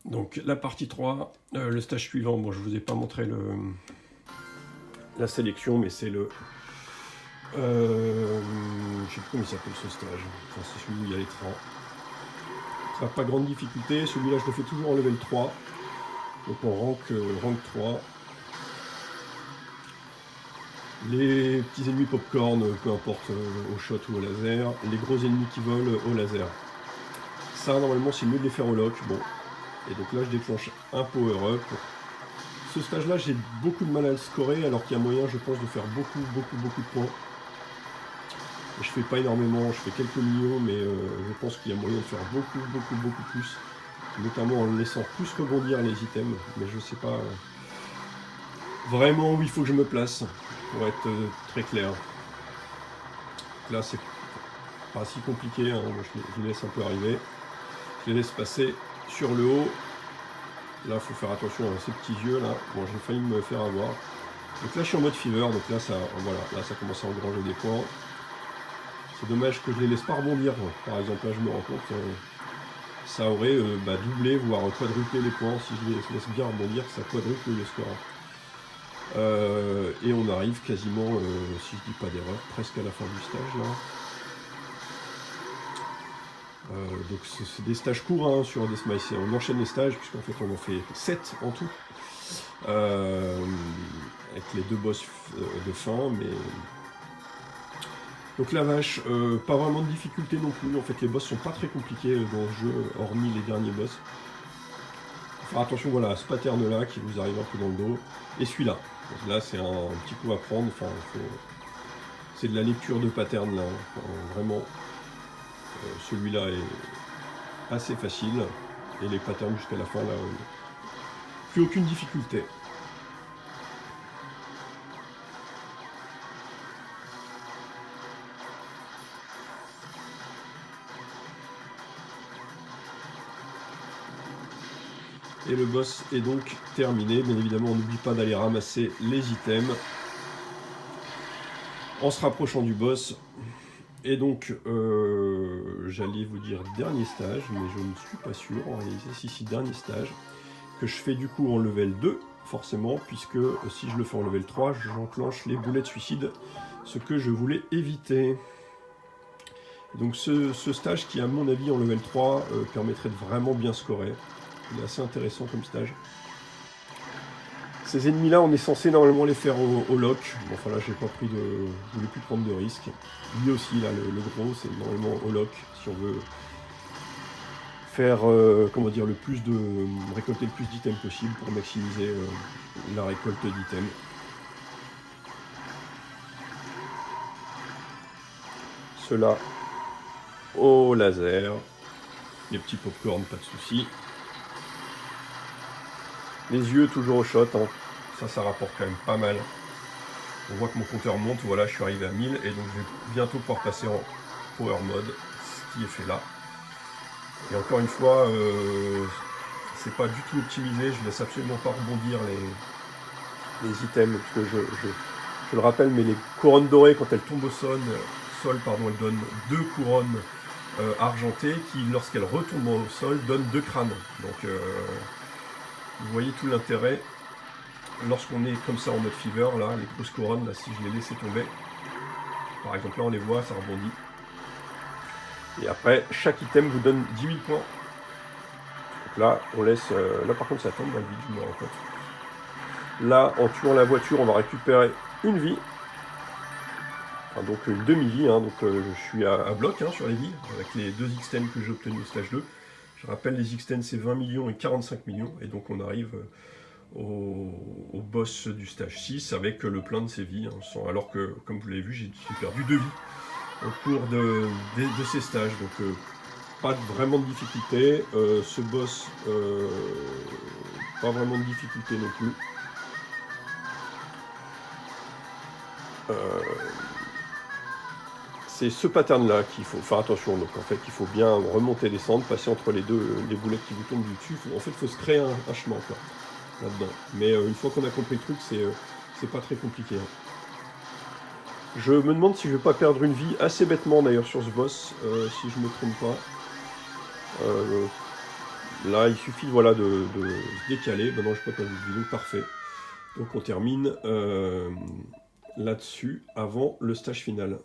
Donc la partie 3, le stage suivant, bon je vous ai pas montré la sélection, mais c'est le... je sais plus comment il s'appelle ce stage, enfin, c'est celui où il y a les trains. Ça n'a pas grande difficulté, celui-là je le fais toujours en level 3, donc en rank 3. Les petits ennemis popcorn, peu importe au shot ou au laser, les gros ennemis qui volent au laser. Ça normalement c'est mieux de les faire au lock, bon. Et donc là je déclenche un power-up. Ce stage là j'ai beaucoup de mal à le scorer alors qu'il y a moyen je pense de faire beaucoup de points. Et je fais pas énormément, je fais quelques millions mais je pense qu'il y a moyen de faire beaucoup plus. Notamment en laissant plus rebondir les items, mais je sais pas vraiment où il faut que je me place pour être très clair. Là c'est pas si compliqué, hein. Je les laisse un peu arriver. Je les laisse passer sur le haut. Là, il faut faire attention à ces petits yeux là. Bon, j'ai failli me faire avoir. Donc là, je suis en mode fever. Donc là, voilà, là, ça commence à engranger des points. C'est dommage que je les laisse pas rebondir. Par exemple, là, je me rends compte, ça aurait doublé, voire quadruplé les points. Si je les laisse bien rebondir, ça quadruple le score. Et on arrive quasiment, si je dis pas d'erreur, presque à la fin du stage là. Donc c'est des stages courts hein, sur Deathmatch, on enchaîne les stages puisqu'en fait on en fait 7 en tout avec les 2 boss de fin, mais donc la vache, pas vraiment de difficulté non plus, en fait les boss sont pas très compliqués dans le jeu hormis les derniers boss. Faut faire attention voilà à ce pattern là qui vous arrive un peu dans le dos, et celui-là, là c'est un petit coup à prendre, enfin c'est de la lecture de pattern là, enfin, vraiment. Celui-là est assez facile, et les patterns jusqu'à la fin, là, plus aucune difficulté. Et le boss est donc terminé. Bien évidemment, on n'oublie pas d'aller ramasser les items en se rapprochant du boss. Et donc, j'allais vous dire dernier stage, mais je ne suis pas sûr. En réalité, si, dernier stage, que je fais du coup en level 2, forcément, puisque si je le fais en level 3, j'enclenche les boulets de suicide, ce que je voulais éviter. Donc ce stage qui, à mon avis, en level 3, permettrait de vraiment bien scorer. Il est assez intéressant comme stage. Ces ennemis-là, on est censé normalement les faire au lock. Bon, enfin là, j'ai pas pris de... Je voulais plus prendre de risques. Lui aussi, là, le gros, c'est normalement au lock, si on veut faire, comment dire, récolter le plus d'items possible pour maximiser la récolte d'items. Ceux-là, au laser. Les petits popcorn, pas de soucis. Les yeux toujours au shot, hein. Ça rapporte quand même pas mal. On voit que mon compteur monte, voilà, je suis arrivé à 1000 et donc je vais bientôt pouvoir passer en power mode, ce qui est fait là. Et encore une fois, c'est pas du tout optimisé, je laisse absolument pas rebondir les items, parce que je le rappelle, mais les couronnes dorées, quand elles tombent au sol, elles donnent 2 couronnes argentées qui, lorsqu'elles retombent au sol, donnent 2 crânes. Donc vous voyez tout l'intérêt. Lorsqu'on est comme ça en mode fever, là, les grosses couronnes, là, si je les laissais tomber, par exemple là on les voit, ça rebondit. Et après, chaque item vous donne 10 000 points. Donc là, on laisse... là par contre ça tombe dans le vide, je me rends compte. Là, en tuant la voiture, on va récupérer une vie. Enfin, donc une demi-vie, hein, donc je suis à bloc hein, sur les vies, avec les 2 X10 que j'ai obtenus au stage 2. Je rappelle, les X10 c'est 20 millions et 45 millions, et donc on arrive... au boss du stage 6 avec le plein de ses vies, hein, alors que, comme vous l'avez vu, j'ai perdu 2 vies au cours de ces stages, donc pas vraiment de difficulté. Ce boss, pas vraiment de difficulté non plus. C'est ce pattern là qu'il faut faire attention, donc en fait il faut bien remonter, descendre, passer entre les boulettes qui vous tombent du dessus. En fait il faut se créer un chemin quoi, là-dedans. Mais une fois qu'on a compris le truc, c'est pas très compliqué. Hein. Je me demande si je vais pas perdre une vie assez bêtement d'ailleurs sur ce boss, si je me trompe pas. Là, il suffit voilà, de se décaler. Maintenant, je peux pas une vidéo parfait. Donc, on termine là-dessus avant le stage final.